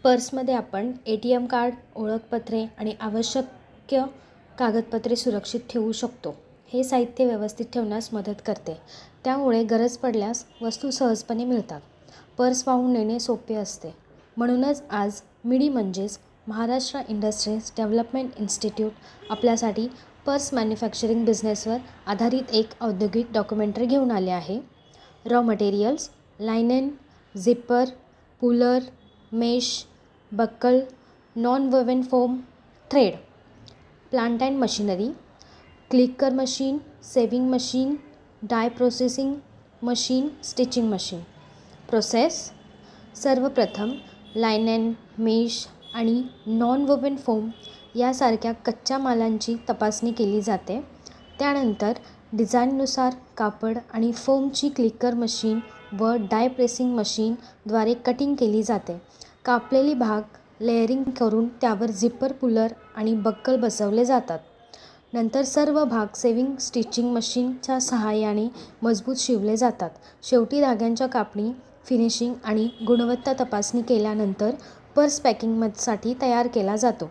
पर्समध्ये आपण ATM card, ओळखपत्रे आणि आवश्यक कागदपत्रे सुरक्षित ठेवू शकतो. हे साहित्य व्यवस्थित ठेवण्यास मदत करते, त्यामुळे गरज पडल्यास वस्तू सहजपणे मिळतात. पर्स वाहून नेणे सोपे असते. म्हणूनच आज मिडी म्हणजेच महाराष्ट्र इंडस्ट्रीज डेव्हलपमेंट इन्स्टिट्यूट आपल्यासाठी पर्स मॅन्युफॅक्चरिंग बिझनेसवर आधारित एक औद्योगिक डॉक्युमेंटरी घेऊन आले आहे. Raw materials, lining, zipper, puller, mesh, buckle, non woven foam, thread, plant and machinery, clicker machine, sewing machine, die processing machine, stitching machine. Process: सर्वप्रथम लायनेन, मेश आणि नॉन वोवन फोम यासारख्या कच्च्या मालांची तपासणी केली जाते. त्यानंतर डिझाईननुसार कापड आणि फोमची क्लिकर मशीन व डाय प्रेसिंग मशीनद्वारे कटिंग केली जाते. कापलेली भाग लेयरिंग करून त्यावर झिपर, पुलर आणि बक्कल बसवले जातात. नंतर सर्व भाग सेविंग स्टिचिंग मशीनच्या सहाय्याने मजबूत शिवले जातात. शेवटी धाग्यांच्या कापणी, फिनिशिंग आणि गुणवत्ता तपासणी केल्यानंतर पर्स पॅकिंगसाठी तयार केला जातो.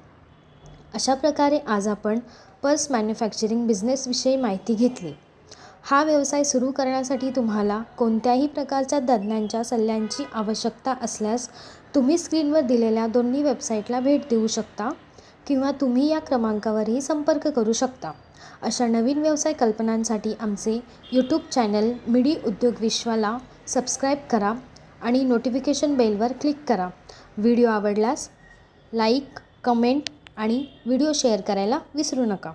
अशा प्रकारे आज आपण पर्स मॅन्युफॅक्चरिंग बिझनेसविषयी माहिती घेतली. हा व्यवसाय सुरू करण्यासाठी तुम्हाला कोणत्याही प्रकारच्या तज्ज्ञांच्या सल्ल्यांची आवश्यकता असल्यास तुम्ही स्क्रीनवर दिलेल्या दोन्ही वेबसाईटला भेट देऊ शकता किंवा तुम्ही या क्रमांकावरही संपर्क करू शकता. अशा नवीन व्यवसाय कल्पनांसाठी आमचे यूट्यूब चॅनल मिडी उद्योग विश्वला सबस्क्राईब करा आणि नोटिफिकेशन बेलवर क्लिक करा. व्हिडिओ आवडल्यास लाईक, कमेंट आणि व्हिडिओ शेअर करायला विसरू नका.